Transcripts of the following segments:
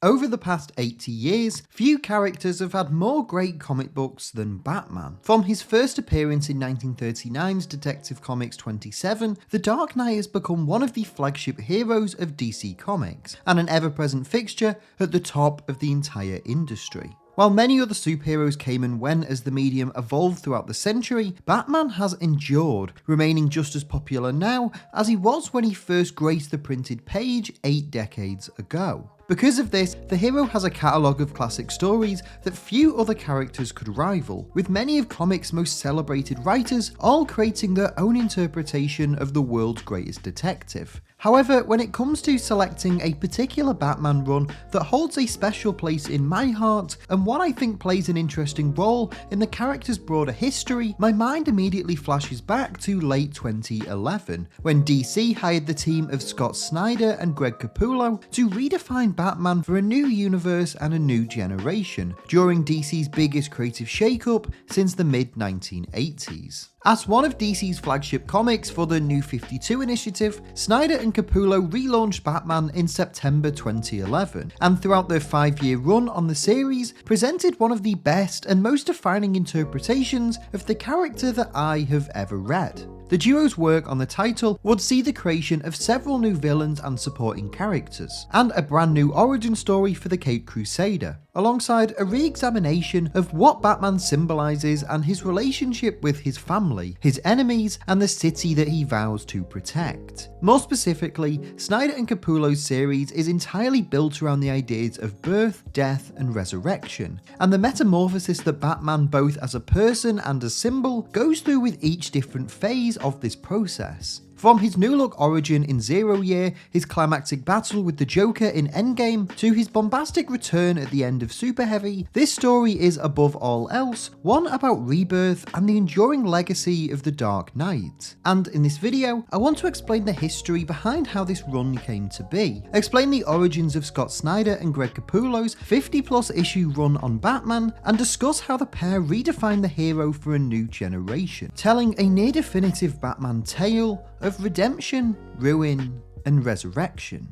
Over the past 80 years, few characters have had more great comic books than Batman. From his first appearance in 1939's Detective Comics 27, The Dark Knight has become one of the flagship heroes of DC Comics, and an ever-present fixture at the top of the entire industry. While many other superheroes came and went as the medium evolved throughout the century, Batman has endured, remaining just as popular now as he was when he first graced the printed page 8 decades ago. Because of this, the hero has a catalogue of classic stories that few other characters could rival, with many of comics' most celebrated writers all creating their own interpretation of the world's greatest detective. However, when it comes to selecting a particular Batman run that holds a special place in my heart, and one I think plays an interesting role in the character's broader history, my mind immediately flashes back to late 2011, when DC hired the team of Scott Snyder and Greg Capullo to redefine Batman for a new universe and a new generation, during DC's biggest creative shakeup since the mid-1980s. As one of DC's flagship comics for the New 52 initiative, Snyder and Capullo relaunched Batman in September 2011, and throughout their 5-year run on the series, presented one of the best and most defining interpretations of the character that I have ever read. The duo's work on the title would see the creation of several new villains and supporting characters, and a brand new origin story for the Caped Crusader, alongside a re-examination of what Batman symbolises and his relationship with his family, his enemies, and the city that he vows to protect. More specifically, Snyder and Capullo's series is entirely built around the ideas of birth, death, and resurrection, and the metamorphosis that Batman, both as a person and a symbol, goes through with each different phase of this process. From his New Look origin in Zero Year, his climactic battle with the Joker in Endgame, to his bombastic return at the end of Superheavy, this story is above all else one about rebirth and the enduring legacy of the Dark Knight. And in this video, I want to explain the history behind how this run came to be, explain the origins of Scott Snyder and Greg Capullo's 50+ issue run on Batman, and discuss how the pair redefined the hero for a new generation, telling a near definitive Batman tale of redemption, ruin, and resurrection.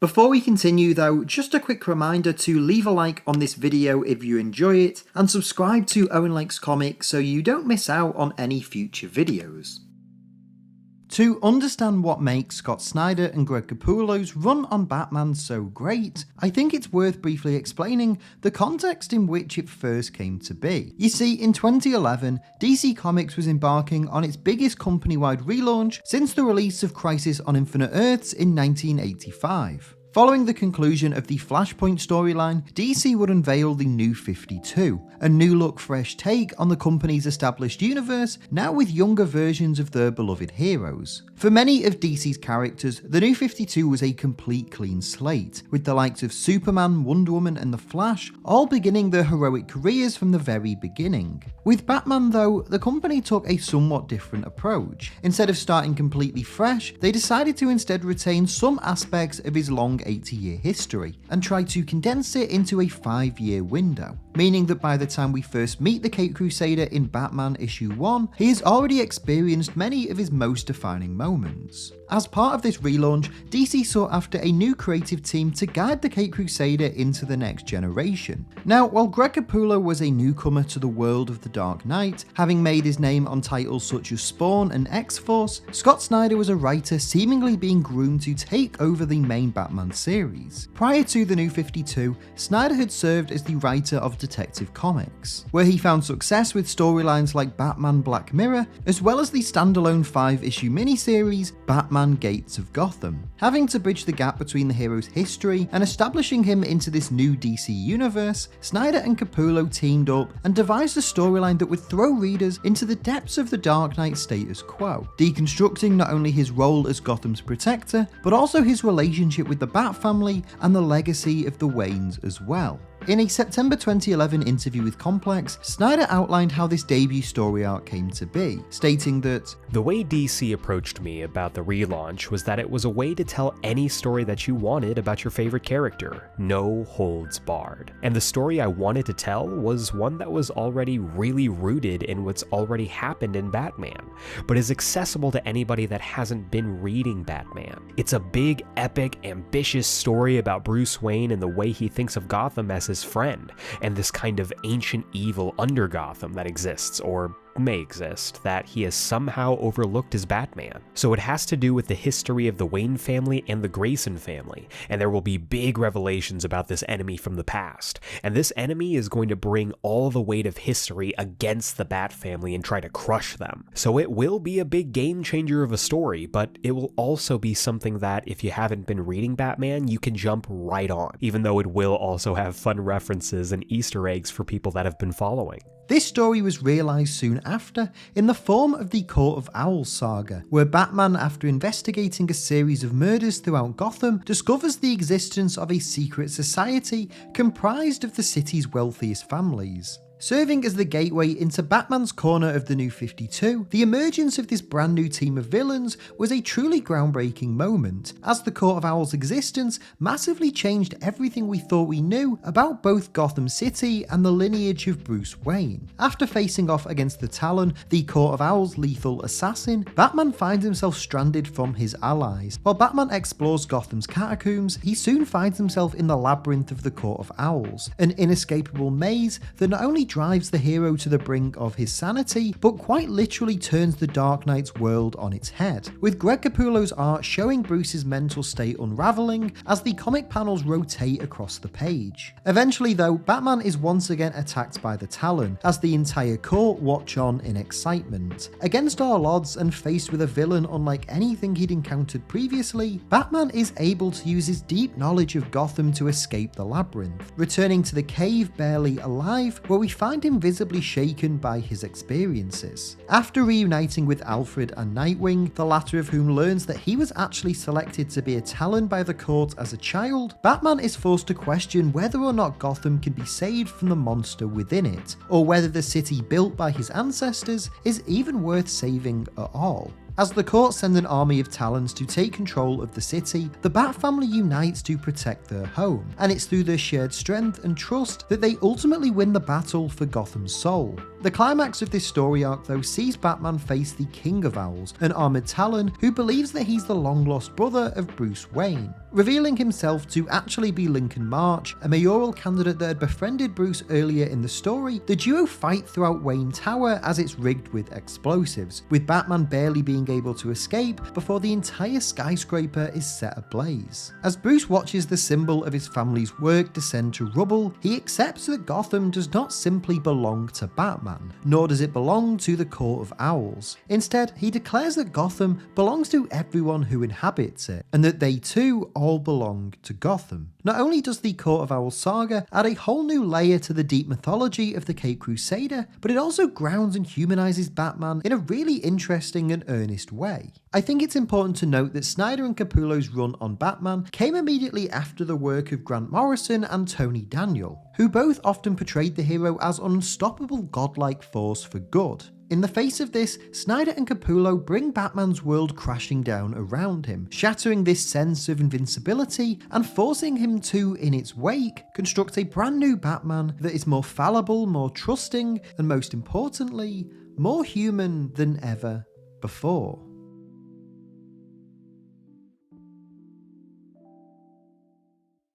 Before we continue though, just a quick reminder to leave a like on this video if you enjoy it, and subscribe to Owen Likes Comics so you don't miss out on any future videos. To understand what makes Scott Snyder and Greg Capullo's run on Batman so great, I think it's worth briefly explaining the context in which it first came to be. You see, in 2011, DC Comics was embarking on its biggest company-wide relaunch since the release of Crisis on Infinite Earths in 1985. Following the conclusion of the Flashpoint storyline, DC would unveil the New 52, a new look, fresh take on the company's established universe, now with younger versions of their beloved heroes. For many of DC's characters, the New 52 was a complete clean slate, with the likes of Superman, Wonder Woman, and The Flash all beginning their heroic careers from the very beginning. With Batman though, the company took a somewhat different approach. Instead of starting completely fresh, they decided to instead retain some aspects of his long 80-year history, and try to condense it into a 5-year window, meaning that by the time we first meet the Caped Crusader in Batman issue 1, he has already experienced many of his most defining moments. As part of this relaunch, DC sought after a new creative team to guide the Caped Crusader into the next generation. Now, while Greg Capullo was a newcomer to the world of the Dark Knight, having made his name on titles such as Spawn and X-Force, Scott Snyder was a writer seemingly being groomed to take over the main Batman series. Prior to the New 52, Snyder had served as the writer of Detective Comics, where he found success with storylines like Batman Black Mirror, as well as the standalone 5-issue miniseries Batman Gates of Gotham. Having to bridge the gap between the hero's history and establishing him into this new DC universe, Snyder and Capullo teamed up and devised a storyline that would throw readers into the depths of the Dark Knight status quo, deconstructing not only his role as Gotham's protector, but also his relationship with the Bat family and the legacy of the Waynes as well. In a September 2011 interview with Complex, Snyder outlined how this debut story arc came to be, stating that, "The way DC approached me about the relaunch was that it was a way to tell any story that you wanted about your favorite character, no holds barred. And the story I wanted to tell was one that was already really rooted in what's already happened in Batman, but is accessible to anybody that hasn't been reading Batman. It's a big, epic, ambitious story about Bruce Wayne and the way he thinks of Gotham as his friend, and this kind of ancient evil under Gotham that exists, or may exist, that he has somehow overlooked as Batman. So it has to do with the history of the Wayne family and the Grayson family, and there will be big revelations about this enemy from the past. And this enemy is going to bring all the weight of history against the Bat family and try to crush them. So it will be a big game changer of a story, but it will also be something that, if you haven't been reading Batman, you can jump right on, even though it will also have fun references and Easter eggs for people that have been following." This story was realised soon after in the form of the Court of Owls saga, where Batman, after investigating a series of murders throughout Gotham, discovers the existence of a secret society comprised of the city's wealthiest families. Serving as the gateway into Batman's corner of the New 52, the emergence of this brand new team of villains was a truly groundbreaking moment, as the Court of Owls' existence massively changed everything we thought we knew about both Gotham City and the lineage of Bruce Wayne. After facing off against the Talon, the Court of Owls' lethal assassin, Batman finds himself stranded from his allies. While Batman explores Gotham's catacombs, he soon finds himself in the labyrinth of the Court of Owls, an inescapable maze that not only drives the hero to the brink of his sanity, but quite literally turns the Dark Knight's world on its head, with Greg Capullo's art showing Bruce's mental state unravelling as the comic panels rotate across the page. Eventually though, Batman is once again attacked by the Talon, as the entire court watch on in excitement. Against all odds and faced with a villain unlike anything he'd encountered previously, Batman is able to use his deep knowledge of Gotham to escape the labyrinth, returning to the cave barely alive, where we find him visibly shaken by his experiences. After reuniting with Alfred and Nightwing, the latter of whom learns that he was actually selected to be a Talon by the court as a child, Batman is forced to question whether or not Gotham can be saved from the monster within it, or whether the city built by his ancestors is even worth saving at all. As the court send an army of Talons to take control of the city, the Bat family unites to protect their home, and it's through their shared strength and trust that they ultimately win the battle for Gotham's soul. The climax of this story arc though sees Batman face the King of Owls, an armoured Talon who believes that he's the long-lost brother of Bruce Wayne. Revealing himself to actually be Lincoln March, a mayoral candidate that had befriended Bruce earlier in the story, the duo fight throughout Wayne Tower as it's rigged with explosives, with Batman barely being able to escape before the entire skyscraper is set ablaze. As Bruce watches the symbol of his family's work descend to rubble, he accepts that Gotham does not simply belong to Batman, nor does it belong to the Court of Owls. Instead, he declares that Gotham belongs to everyone who inhabits it, and that they too all belong to Gotham. Not only does the Court of Owls saga add a whole new layer to the deep mythology of the Caped Crusader, but it also grounds and humanises Batman in a really interesting and earnest way. I think it's important to note that Snyder and Capullo's run on Batman came immediately after the work of Grant Morrison and Tony Daniel, who both often portrayed the hero as an unstoppable godlike force for good. In the face of this, Snyder and Capullo bring Batman's world crashing down around him, shattering this sense of invincibility and forcing him to, in its wake, construct a brand new Batman that is more fallible, more trusting, and most importantly, more human than ever before.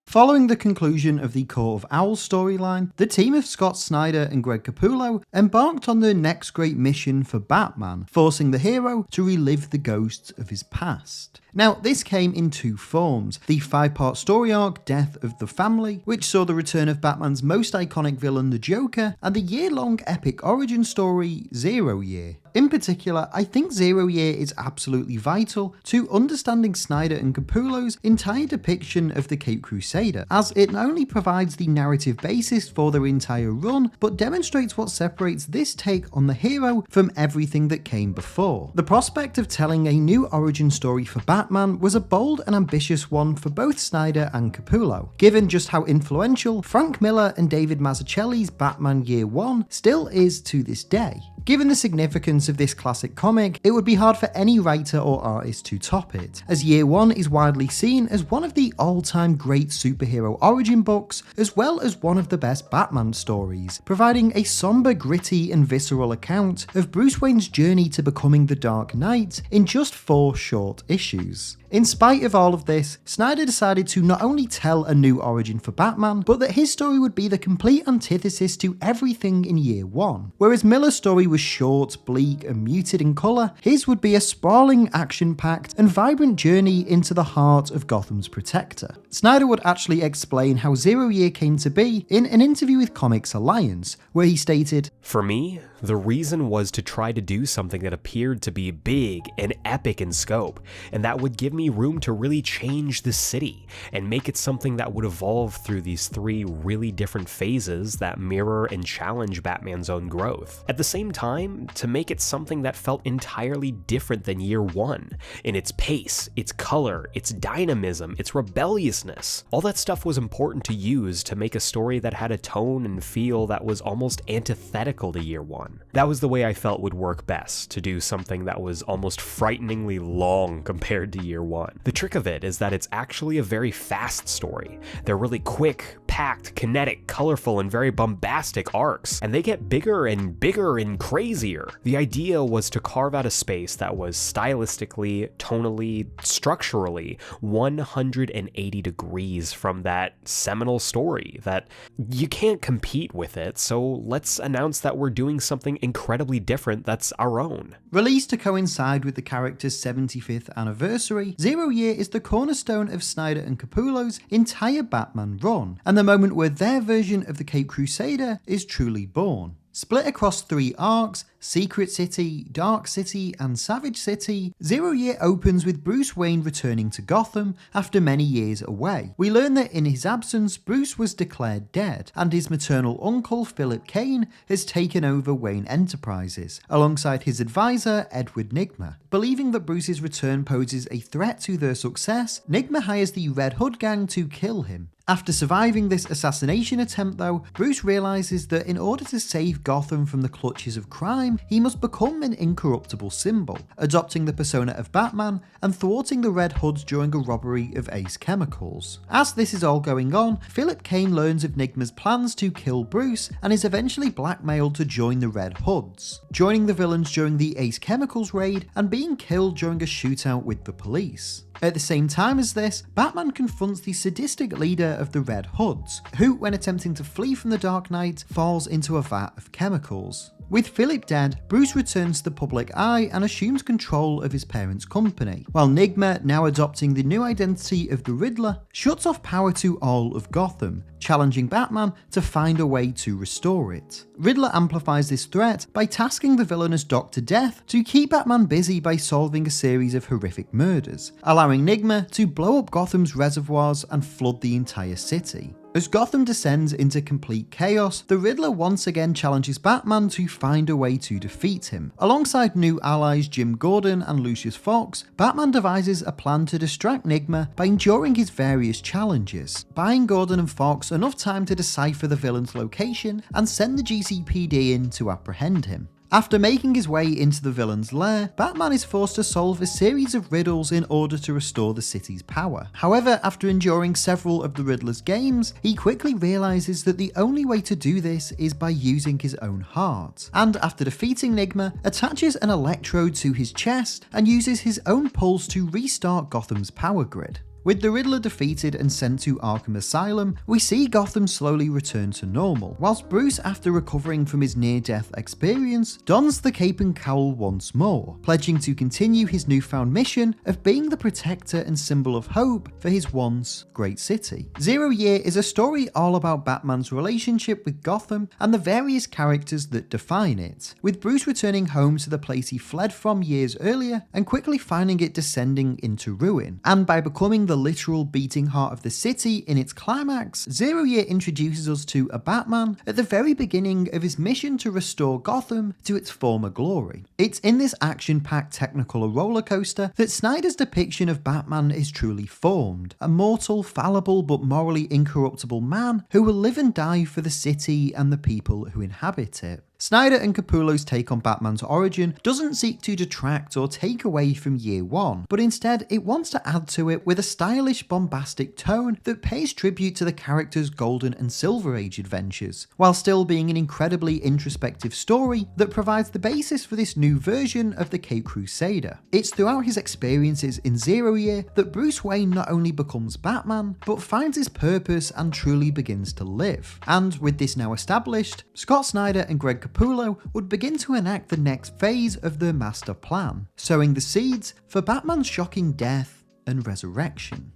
Following the conclusion of the Court of Owls storyline, the team of Scott Snyder and Greg Capullo embarked on their next great mission for Batman, forcing the hero to relive the ghosts of his past. Now, this came in two forms: the 5-part story arc Death of the Family, which saw the return of Batman's most iconic villain, the Joker, and the year-long epic origin story, 0 Year. In particular, I think Zero Year is absolutely vital to understanding Snyder and Capullo's entire depiction of the Caped Crusader, as it not only provides the narrative basis for their entire run, but demonstrates what separates this take on the hero from everything that came before. The prospect of telling a new origin story for Batman was a bold and ambitious one for both Snyder and Capullo, given just how influential Frank Miller and David Mazzucchelli's Batman Year One still is to this day. Given the significance of this classic comic, it would be hard for any writer or artist to top it, as Year One is widely seen as one of the all-time great superhero origin books, as well as one of the best Batman stories, providing a somber, gritty and visceral account of Bruce Wayne's journey to becoming the Dark Knight in just 4 short issues. In spite of all of this, Snyder decided to not only tell a new origin for Batman, but that his story would be the complete antithesis to everything in Year One. Whereas Miller's story was short, bleak and muted in colour, his would be a sprawling, action-packed and vibrant journey into the heart of Gotham's protector. Snyder would actually explain how Zero Year came to be in an interview with Comics Alliance, where he stated, "For me, the reason was to try to do something that appeared to be big and epic in scope, and that would give me room to really change the city and make it something that would evolve through these 3 really different phases that mirror and challenge Batman's own growth. At the same time, to make it something that felt entirely different than Year One, in its pace, its color, its dynamism, its rebelliousness. All that stuff was important to use to make a story that had a tone and feel that was almost antithetical to Year One. That was the way I felt would work best, to do something that was almost frighteningly long compared to Year One. The trick of it is that it's actually a very fast story. They're really quick, packed, kinetic, colorful, and very bombastic arcs, and they get bigger and crazier. The idea was to carve out a space that was stylistically, tonally, structurally 180 degrees from that seminal story that you can't compete with it, so let's announce that we're doing something incredibly different that's our own. Released to coincide with the character's 75th anniversary, Zero Year is the cornerstone of Snyder and Capullo's entire Batman run, and the moment where their version of the Caped Crusader is truly born. Split across 3 arcs, Secret City, Dark City, and Savage City, Zero Year opens with Bruce Wayne returning to Gotham after many years away. We learn that in his absence, Bruce was declared dead, and his maternal uncle, Philip Kane, has taken over Wayne Enterprises, alongside his advisor, Edward Nygma. Believing that Bruce's return poses a threat to their success, Nygma hires the Red Hood gang to kill him. After surviving this assassination attempt though, Bruce realises that in order to save Gotham from the clutches of crime, he must become an incorruptible symbol, adopting the persona of Batman and thwarting the Red Hoods during a robbery of Ace Chemicals. As this is all going on, Philip Kane learns of Nygma's plans to kill Bruce and is eventually blackmailed to join the Red Hoods, joining the villains during the Ace Chemicals raid and being killed during a shootout with the police. At the same time as this, Batman confronts the sadistic leader of the Red Hoods, who, when attempting to flee from the Dark Knight, falls into a vat of chemicals. With Philip dead, Bruce returns to the public eye and assumes control of his parents' company, while Nygma, now adopting the new identity of the Riddler, shuts off power to all of Gotham, challenging Batman to find a way to restore it. Riddler amplifies this threat by tasking the villainous Dr. Death to keep Batman busy by solving a series of horrific murders, allowing Nygma to blow up Gotham's reservoirs and flood the entire city. As Gotham descends into complete chaos, the Riddler once again challenges Batman to find a way to defeat him. Alongside new allies Jim Gordon and Lucius Fox, Batman devises a plan to distract Nygma by enduring his various challenges, buying Gordon and Fox enough time to decipher the villain's location and send the GCPD in to apprehend him. After making his way into the villain's lair, Batman is forced to solve a series of riddles in order to restore the city's power. However, after enduring several of the Riddler's games, he quickly realises that the only way to do this is by using his own heart, and after defeating Nygma, attaches an electrode to his chest and uses his own pulse to restart Gotham's power grid. With the Riddler defeated and sent to Arkham Asylum, we see Gotham slowly return to normal, whilst Bruce, after recovering from his near-death experience, dons the cape and cowl once more, pledging to continue his newfound mission of being the protector and symbol of hope for his once great city. Zero Year is a story all about Batman's relationship with Gotham and the various characters that define it, with Bruce returning home to the place he fled from years earlier and quickly finding it descending into ruin. And by becoming the literal beating heart of the city in its climax, Zero Year introduces us to a Batman at the very beginning of his mission to restore Gotham to its former glory. It's in this action-packed technicolor roller coaster that Snyder's depiction of Batman is truly formed, a mortal, fallible but morally incorruptible man who will live and die for the city and the people who inhabit it. Snyder and Capullo's take on Batman's origin doesn't seek to detract or take away from Year One, but instead it wants to add to it with a stylish, bombastic tone that pays tribute to the character's Golden and Silver Age adventures, while still being an incredibly introspective story that provides the basis for this new version of the Caped Crusader. It's throughout his experiences in Zero Year that Bruce Wayne not only becomes Batman, but finds his purpose and truly begins to live. And with this now established, Scott Snyder and Greg Capullo would begin to enact the next phase of their master plan, sowing the seeds for Batman's shocking death and resurrection.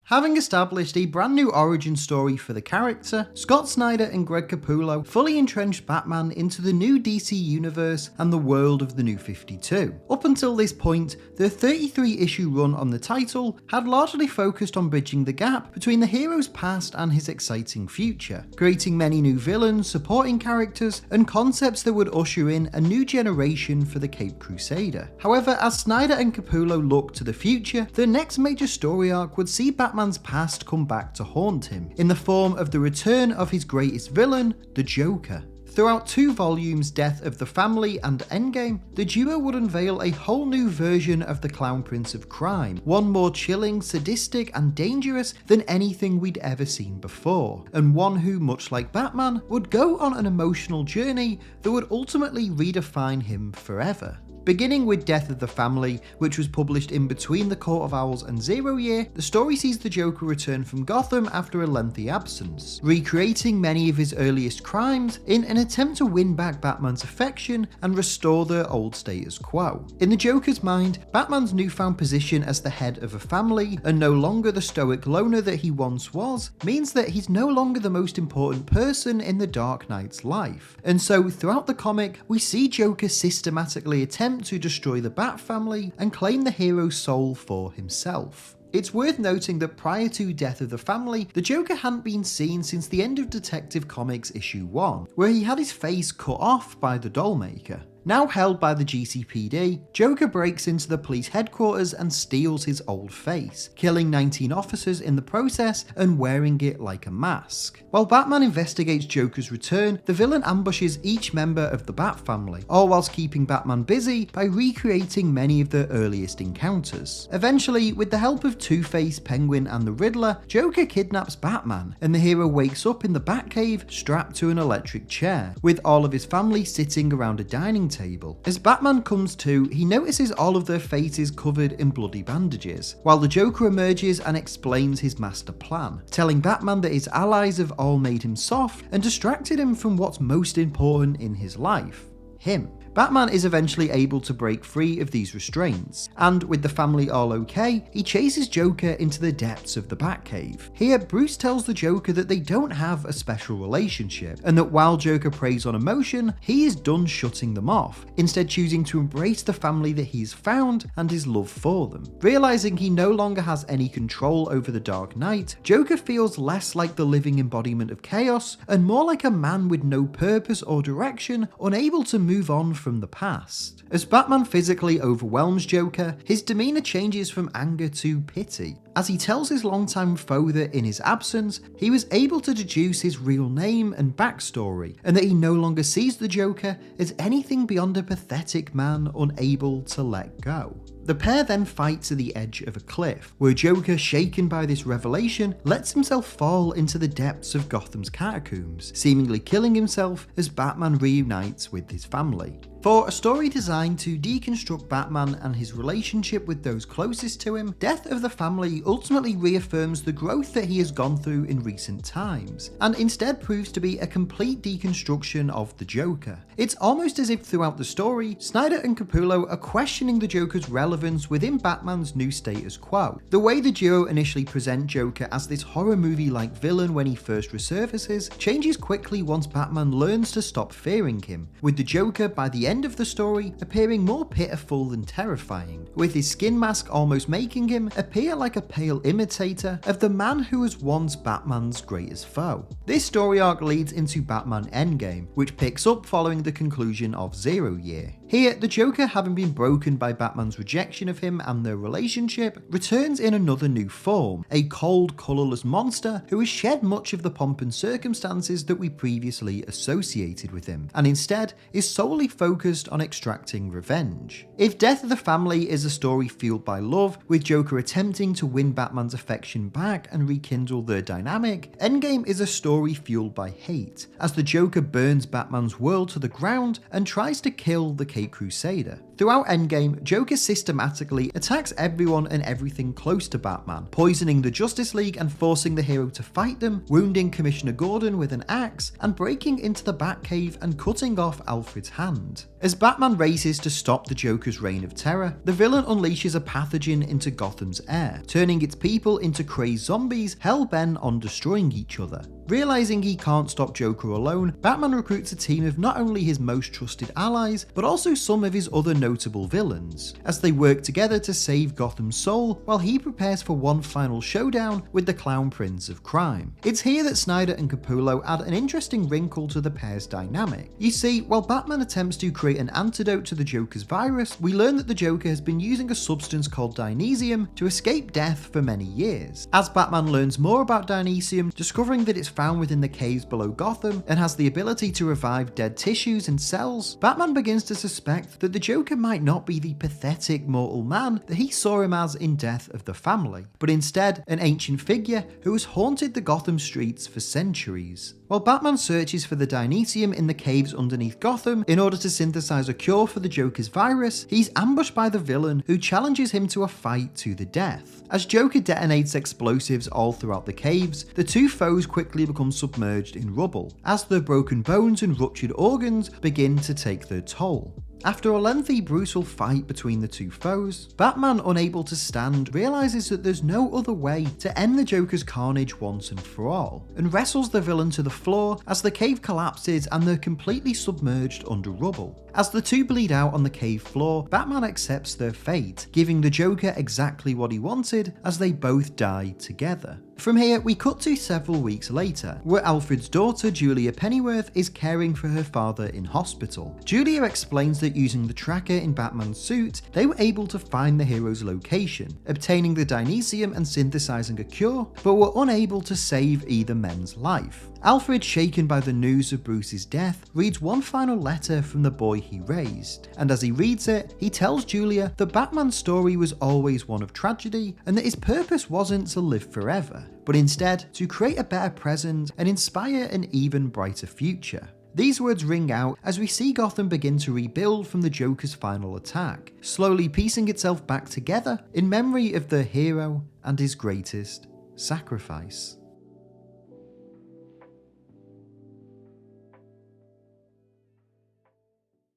Having established a brand new origin story for the character, Scott Snyder and Greg Capullo fully entrenched Batman into the new DC universe and the world of the New 52. Up until this point, the 33-issue run on the title had largely focused on bridging the gap between the hero's past and his exciting future, creating many new villains, supporting characters, and concepts that would usher in a new generation for the Caped Crusader. However, as Snyder and Capullo looked to the future, the next major story arc would see Batman's past come back to haunt him, in the form of the return of his greatest villain, the Joker. Throughout 2 volumes, Death of the Family and Endgame, the duo would unveil a whole new version of the Clown Prince of Crime, one more chilling, sadistic and dangerous than anything we'd ever seen before, and one who, much like Batman, would go on an emotional journey that would ultimately redefine him forever. Beginning with Death of the Family, which was published in between The Court of Owls and Zero Year, the story sees the Joker return from Gotham after a lengthy absence, recreating many of his earliest crimes in an attempt to win back Batman's affection and restore their old status quo. In the Joker's mind, Batman's newfound position as the head of a family, and no longer the stoic loner that he once was, means that he's no longer the most important person in the Dark Knight's life. And so throughout the comic, we see Joker systematically attempt to destroy the Bat family and claim the hero's soul for himself. It's worth noting that prior to Death of the Family, the Joker hadn't been seen since the end of Detective Comics issue 1, where he had his face cut off by the Dollmaker. Now held by the GCPD, Joker breaks into the police headquarters and steals his old face, killing 19 officers in the process and wearing it like a mask. While Batman investigates Joker's return, the villain ambushes each member of the Bat family, all whilst keeping Batman busy by recreating many of their earliest encounters. Eventually, with the help of Two-Face, Penguin and the Riddler, Joker kidnaps Batman, and the hero wakes up in the Batcave strapped to an electric chair, with all of his family sitting around a dining table. As Batman comes to, he notices all of their faces covered in bloody bandages, while the Joker emerges and explains his master plan, telling Batman that his allies have all made him soft and distracted him from what's most important in his life: him. Batman is eventually able to break free of these restraints, and with the family all okay, he chases Joker into the depths of the Batcave. Here, Bruce tells the Joker that they don't have a special relationship, and that while Joker preys on emotion, he is done shutting them off, instead choosing to embrace the family that he's found and his love for them. Realizing he no longer has any control over the Dark Knight, Joker feels less like the living embodiment of chaos, and more like a man with no purpose or direction, unable to move on from the past. As Batman physically overwhelms Joker, his demeanor changes from anger to pity. As he tells his longtime foe that in his absence, he was able to deduce his real name and backstory, and that he no longer sees the Joker as anything beyond a pathetic man unable to let go. The pair then fight to the edge of a cliff, where Joker, shaken by this revelation, lets himself fall into the depths of Gotham's catacombs, seemingly killing himself as Batman reunites with his family. For a story designed to deconstruct Batman and his relationship with those closest to him, Death of the Family ultimately reaffirms the growth that he has gone through in recent times, and instead proves to be a complete deconstruction of the Joker. It's almost as if throughout the story, Snyder and Capullo are questioning the Joker's relevance within Batman's new status quo. The way the duo initially present Joker as this horror movie-like villain when he first resurfaces changes quickly once Batman learns to stop fearing him, with the Joker by the end of the story appearing more pitiful than terrifying, with his skin mask almost making him appear like a pale imitator of the man who was once Batman's greatest foe. This story arc leads into Batman Endgame, which picks up following the conclusion of Zero Year. Here, the Joker, having been broken by Batman's rejection of him and their relationship, returns in another new form, a cold, colourless monster who has shed much of the pomp and circumstances that we previously associated with him, and instead is solely focused on extracting revenge. If Death of the Family is a story fueled by love, with Joker attempting to win Batman's affection back and rekindle their dynamic, Endgame is a story fueled by hate, as the Joker burns Batman's world to the ground and tries to kill the Caped Crusader. Throughout Endgame, Joker systematically attacks everyone and everything close to Batman, poisoning the Justice League and forcing the hero to fight them, wounding Commissioner Gordon with an axe, and breaking into the Batcave and cutting off Alfred's hand. As Batman races to stop the Joker's reign of terror, the villain unleashes a pathogen into Gotham's air, turning its people into crazed zombies hell-bent on destroying each other. Realizing he can't stop Joker alone, Batman recruits a team of not only his most trusted allies, but also some of his other notable villains, as they work together to save Gotham's soul while he prepares for one final showdown with the Clown Prince of Crime. It's here that Snyder and Capullo add an interesting wrinkle to the pair's dynamic. You see, while Batman attempts to create an antidote to the Joker's virus, we learn that the Joker has been using a substance called Dynesium to escape death for many years. As Batman learns more about Dynesium, discovering that it's found within the caves below Gotham and has the ability to revive dead tissues and cells, Batman begins to suspect that the Joker might not be the pathetic mortal man that he saw him as in Death of the Family, but instead an ancient figure who has haunted the Gotham streets for centuries. While Batman searches for the Dynesium in the caves underneath Gotham in order to synthesize a cure for the Joker's virus, he's ambushed by the villain who challenges him to a fight to the death. As Joker detonates explosives all throughout the caves, the two foes quickly become submerged in rubble, as their broken bones and ruptured organs begin to take their toll. After a lengthy, brutal fight between the two foes, Batman, unable to stand, realizes that there's no other way to end the Joker's carnage once and for all, and wrestles the villain to the floor as the cave collapses and they're completely submerged under rubble. As the two bleed out on the cave floor, Batman accepts their fate, giving the Joker exactly what he wanted as they both die together. From here, we cut to several weeks later, where Alfred's daughter, Julia Pennyworth, is caring for her father in hospital. Julia explains that using the tracker in Batman's suit, they were able to find the hero's location, obtaining the Dynesium and synthesizing a cure, but were unable to save either men's life. Alfred, shaken by the news of Bruce's death, reads one final letter from the boy he raised, and as he reads it, he tells Julia that Batman's story was always one of tragedy, and that his purpose wasn't to live forever, but instead to create a better present and inspire an even brighter future. These words ring out as we see Gotham begin to rebuild from the Joker's final attack, slowly piecing itself back together in memory of the hero and his greatest sacrifice.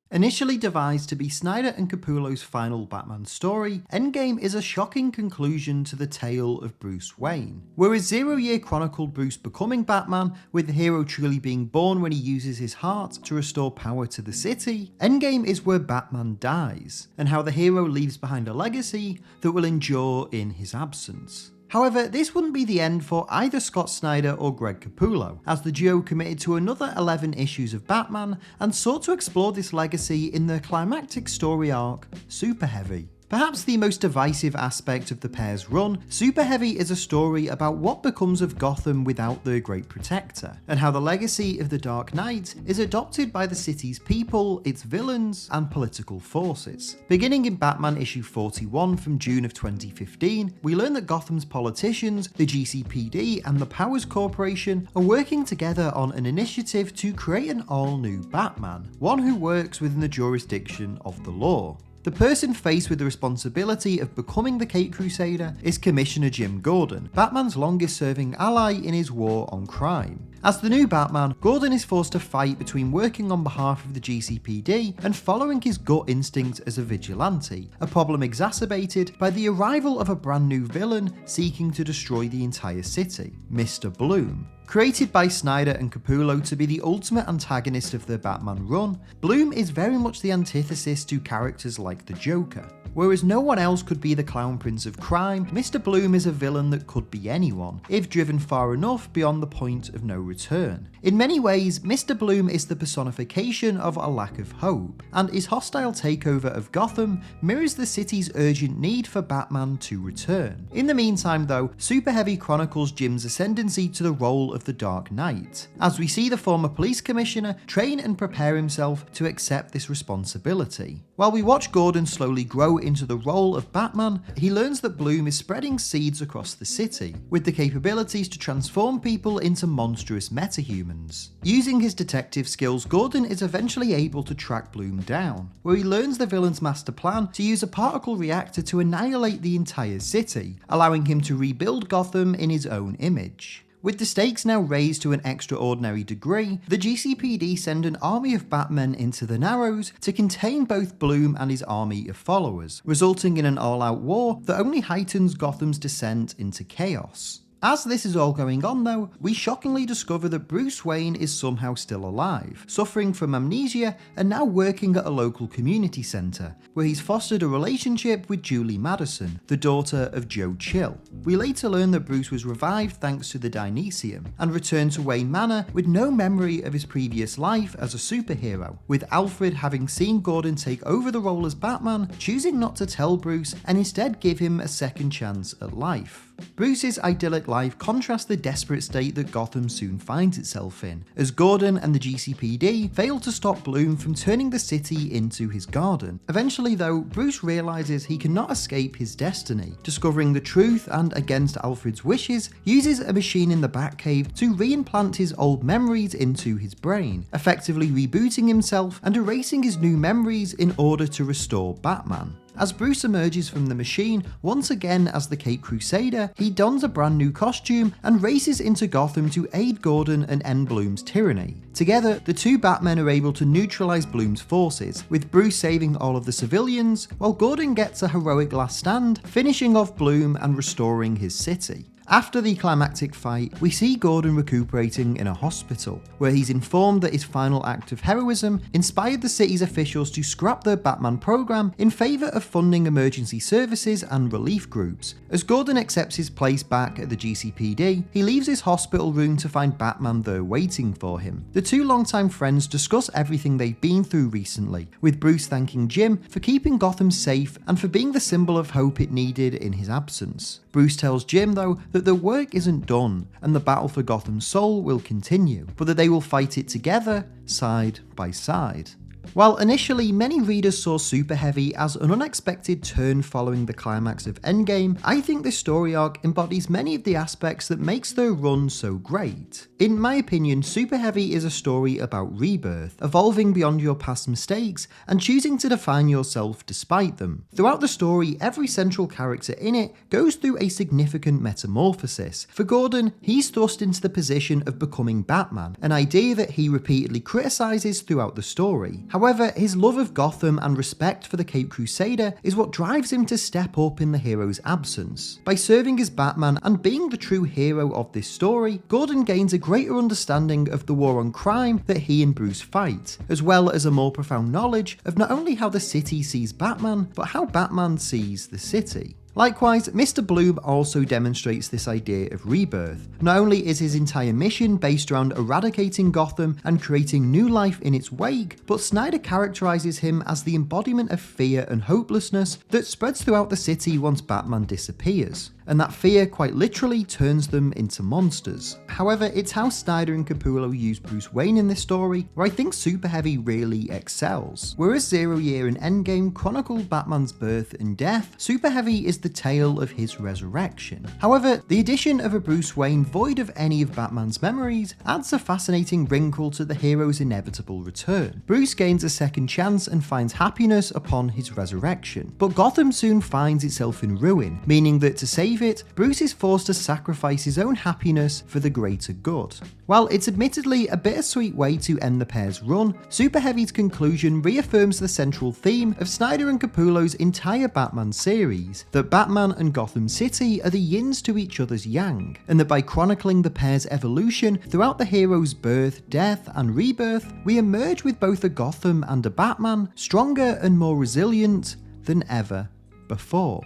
Initially devised to be Snyder and Capullo's final Batman story, Endgame is a shocking conclusion to the tale of Bruce Wayne. Whereas Zero Year chronicled Bruce becoming Batman, with the hero truly being born when he uses his heart to restore power to the city, Endgame is where Batman dies, and how the hero leaves behind a legacy that will endure in his absence. However, this wouldn't be the end for either Scott Snyder or Greg Capullo, as the duo committed to another 11 issues of Batman and sought to explore this legacy in their climactic story arc, Superheavy. Perhaps the most divisive aspect of the pair's run, Superheavy is a story about what becomes of Gotham without their Great Protector, and how the legacy of the Dark Knight is adopted by the city's people, its villains, and political forces. Beginning in Batman issue 41 from June of 2015, we learn that Gotham's politicians, the GCPD, and the Powers Corporation are working together on an initiative to create an all-new Batman, one who works within the jurisdiction of the law. The person faced with the responsibility of becoming the Caped Crusader is Commissioner Jim Gordon, Batman's longest-serving ally in his war on crime. As the new Batman, Gordon is forced to fight between working on behalf of the GCPD and following his gut instinct as a vigilante, a problem exacerbated by the arrival of a brand new villain seeking to destroy the entire city, Mr. Bloom. Created by Snyder and Capullo to be the ultimate antagonist of their Batman run, Bloom is very much the antithesis to characters like the Joker. Whereas no one else could be the clown prince of crime, Mr. Bloom is a villain that could be anyone, if driven far enough beyond the point of no return. In many ways, Mr. Bloom is the personification of a lack of hope, and his hostile takeover of Gotham mirrors the city's urgent need for Batman to return. In the meantime though, Superheavy chronicles Jim's ascendancy to the role of the Dark Knight, as we see the former police commissioner train and prepare himself to accept this responsibility. While we watch Gordon slowly grow into the role of Batman, he learns that Bloom is spreading seeds across the city, with the capabilities to transform people into monstrous metahumans. Using his detective skills, Gordon is eventually able to track Bloom down, where he learns the villain's master plan to use a particle reactor to annihilate the entire city, allowing him to rebuild Gotham in his own image. With the stakes now raised to an extraordinary degree, the GCPD send an army of Batmen into the Narrows to contain both Bloom and his army of followers, resulting in an all-out war that only heightens Gotham's descent into chaos. As this is all going on though, we shockingly discover that Bruce Wayne is somehow still alive, suffering from amnesia and now working at a local community centre, where he's fostered a relationship with Julie Madison, the daughter of Joe Chill. We later learn that Bruce was revived thanks to the Dynesium, and returned to Wayne Manor with no memory of his previous life as a superhero, with Alfred, having seen Gordon take over the role as Batman, choosing not to tell Bruce and instead give him a second chance at life. Bruce's idyllic life contrasts the desperate state that Gotham soon finds itself in, as Gordon and the GCPD fail to stop Bloom from turning the city into his garden. Eventually though, Bruce realises he cannot escape his destiny, discovering the truth and, against Alfred's wishes, uses a machine in the Batcave to reimplant his old memories into his brain, effectively rebooting himself and erasing his new memories in order to restore Batman. As Bruce emerges from the machine, once again as the Caped Crusader, he dons a brand new costume and races into Gotham to aid Gordon and end Bloom's tyranny. Together, the two Batmen are able to neutralise Bloom's forces, with Bruce saving all of the civilians, while Gordon gets a heroic last stand, finishing off Bloom and restoring his city. After the climactic fight, we see Gordon recuperating in a hospital, where he's informed that his final act of heroism inspired the city's officials to scrap their Batman program in favour of funding emergency services and relief groups. As Gordon accepts his place back at the GCPD, he leaves his hospital room to find Batman there waiting for him. The two longtime friends discuss everything they've been through recently, with Bruce thanking Jim for keeping Gotham safe and for being the symbol of hope it needed in his absence. Bruce tells Jim though that the work isn't done and the battle for Gotham's soul will continue, but that they will fight it together, side by side. While initially many readers saw Superheavy as an unexpected turn following the climax of Endgame, I think this story arc embodies many of the aspects that makes their run so great. In my opinion, Superheavy is a story about rebirth, evolving beyond your past mistakes and choosing to define yourself despite them. Throughout the story, every central character in it goes through a significant metamorphosis. For Gordon, he's thrust into the position of becoming Batman, an idea that he repeatedly criticises throughout the story. However, his love of Gotham and respect for the Caped Crusader is what drives him to step up in the hero's absence. By serving as Batman and being the true hero of this story, Gordon gains a greater understanding of the war on crime that he and Bruce fight, as well as a more profound knowledge of not only how the city sees Batman, but how Batman sees the city. Likewise, Mr. Bloom also demonstrates this idea of rebirth. Not only is his entire mission based around eradicating Gotham and creating new life in its wake, but Snyder characterizes him as the embodiment of fear and hopelessness that spreads throughout the city once Batman disappears. And that fear quite literally turns them into monsters. However, it's how Snyder and Capullo use Bruce Wayne in this story where I think Superheavy really excels. Whereas Zero Year and Endgame chronicle Batman's birth and death, Superheavy is the tale of his resurrection. However, the addition of a Bruce Wayne void of any of Batman's memories adds a fascinating wrinkle to the hero's inevitable return. Bruce gains a second chance and finds happiness upon his resurrection, but Gotham soon finds itself in ruin, meaning that to save it, Bruce is forced to sacrifice his own happiness for the greater good. While it's admittedly a bittersweet way to end the pair's run, Superheavy's conclusion reaffirms the central theme of Snyder and Capullo's entire Batman series, that Batman and Gotham City are the yins to each other's yang, and that by chronicling the pair's evolution throughout the hero's birth, death, and rebirth, we emerge with both a Gotham and a Batman stronger and more resilient than ever before.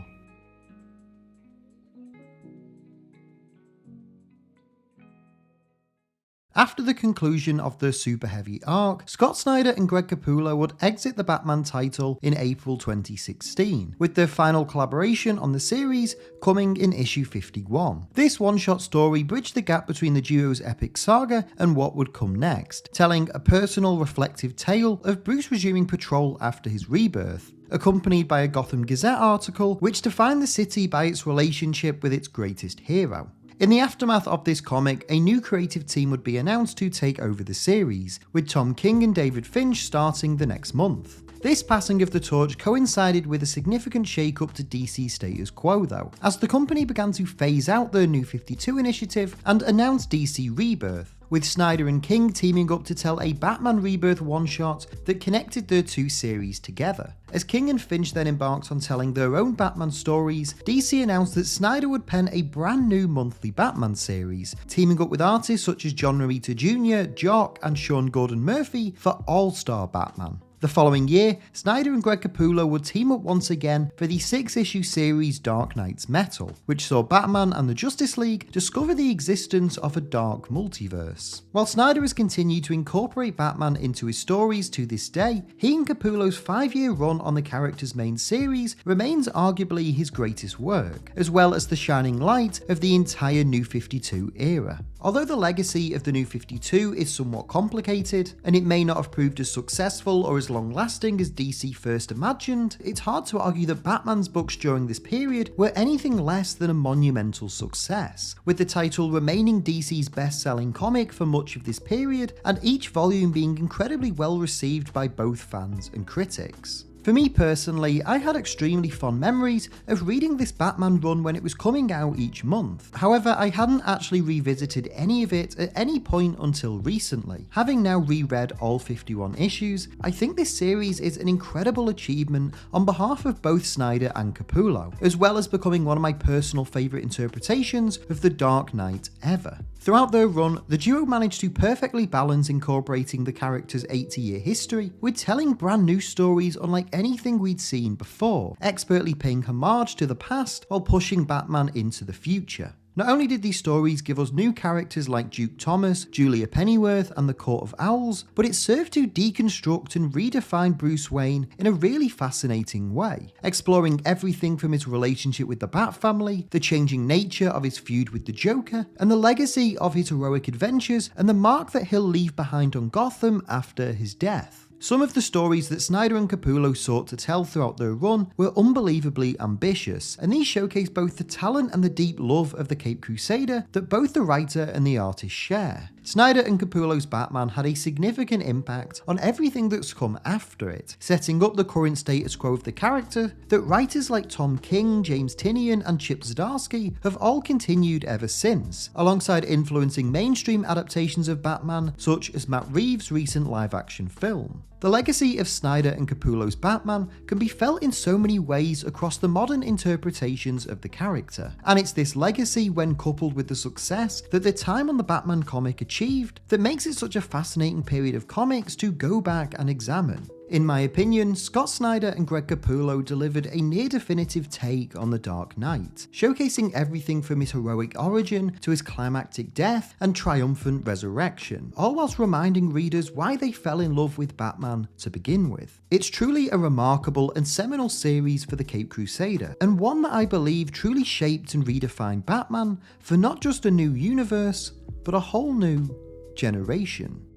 After the conclusion of the Superheavy arc, Scott Snyder and Greg Capullo would exit the Batman title in April 2016, with their final collaboration on the series coming in issue 51. This one-shot story bridged the gap between the duo's epic saga and what would come next, telling a personal reflective tale of Bruce resuming patrol after his rebirth, accompanied by a Gotham Gazette article which defined the city by its relationship with its greatest hero. In the aftermath of this comic, a new creative team would be announced to take over the series, with Tom King and David Finch starting the next month. This passing of the torch coincided with a significant shake-up to DC's status quo though, as the company began to phase out their New 52 initiative and announce DC Rebirth, with Snyder and King teaming up to tell a Batman Rebirth one-shot that connected their two series together. As King and Finch then embarked on telling their own Batman stories, DC announced that Snyder would pen a brand new monthly Batman series, teaming up with artists such as John Romita Jr., Jock, and Sean Gordon Murphy for All-Star Batman. The following year, Snyder and Greg Capullo would team up once again for the 6-issue series Dark Knight's Metal, which saw Batman and the Justice League discover the existence of a dark multiverse. While Snyder has continued to incorporate Batman into his stories to this day, he and Capullo's 5-year run on the character's main series remains arguably his greatest work, as well as the shining light of the entire New 52 era. Although the legacy of the New 52 is somewhat complicated, and it may not have proved as successful or as long-lasting as DC first imagined, it's hard to argue that Batman's books during this period were anything less than a monumental success, with the title remaining DC's best-selling comic for much of this period, and each volume being incredibly well received by both fans and critics. For me personally, I had extremely fond memories of reading this Batman run when it was coming out each month. However, I hadn't actually revisited any of it at any point until recently. Having now reread all 51 issues, I think this series is an incredible achievement on behalf of both Snyder and Capullo, as well as becoming one of my personal favourite interpretations of The Dark Knight ever. Throughout their run, the duo managed to perfectly balance incorporating the character's 80-year history with telling brand new stories unlike anything we'd seen before, expertly paying homage to the past while pushing Batman into the future. Not only did these stories give us new characters like Duke Thomas, Julia Pennyworth, and the Court of Owls, but it served to deconstruct and redefine Bruce Wayne in a really fascinating way, exploring everything from his relationship with the Bat family, the changing nature of his feud with the Joker, and the legacy of his heroic adventures and the mark that he'll leave behind on Gotham after his death. Some of the stories that Snyder and Capullo sought to tell throughout their run were unbelievably ambitious, and these showcase both the talent and the deep love of the Caped Crusader that both the writer and the artist share. Snyder and Capullo's Batman had a significant impact on everything that's come after it, setting up the current status quo of the character that writers like Tom King, James Tynion, and Chip Zdarsky have all continued ever since, alongside influencing mainstream adaptations of Batman such as Matt Reeves' recent live-action film. The legacy of Snyder and Capullo's Batman can be felt in so many ways across the modern interpretations of the character, and it's this legacy, when coupled with the success that the time on the Batman comic achieved, that makes it such a fascinating period of comics to go back and examine. In my opinion, Scott Snyder and Greg Capullo delivered a near-definitive take on The Dark Knight, showcasing everything from his heroic origin to his climactic death and triumphant resurrection, all whilst reminding readers why they fell in love with Batman to begin with. It's truly a remarkable and seminal series for the Caped Crusader, and one that I believe truly shaped and redefined Batman for not just a new universe, but a whole new generation.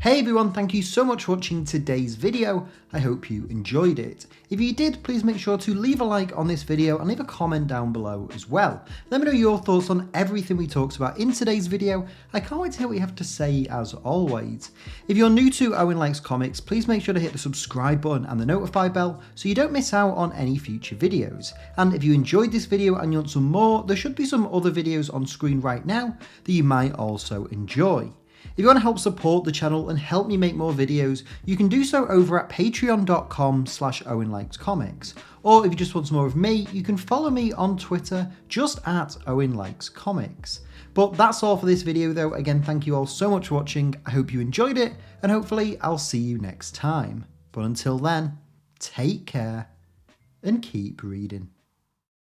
Hey everyone, thank you so much for watching today's video. I hope you enjoyed it. If you did, please make sure to leave a like on this video and leave a comment down below as well. Let me know your thoughts on everything we talked about in today's video. I can't wait to hear what you have to say as always. If you're new to Owen Likes Comics, please make sure to hit the subscribe button and the notify bell so you don't miss out on any future videos. And if you enjoyed this video and you want some more, there should be some other videos on screen right now that you might also enjoy. If you want to help support the channel and help me make more videos, you can do so over at patreon.com/OwenLikesComics. Or if you just want some more of me, you can follow me on Twitter just at Owen Likes Comics. But that's all for this video though. Again, thank you all so much for watching. I hope you enjoyed it, and hopefully I'll see you next time. But until then, take care and keep reading.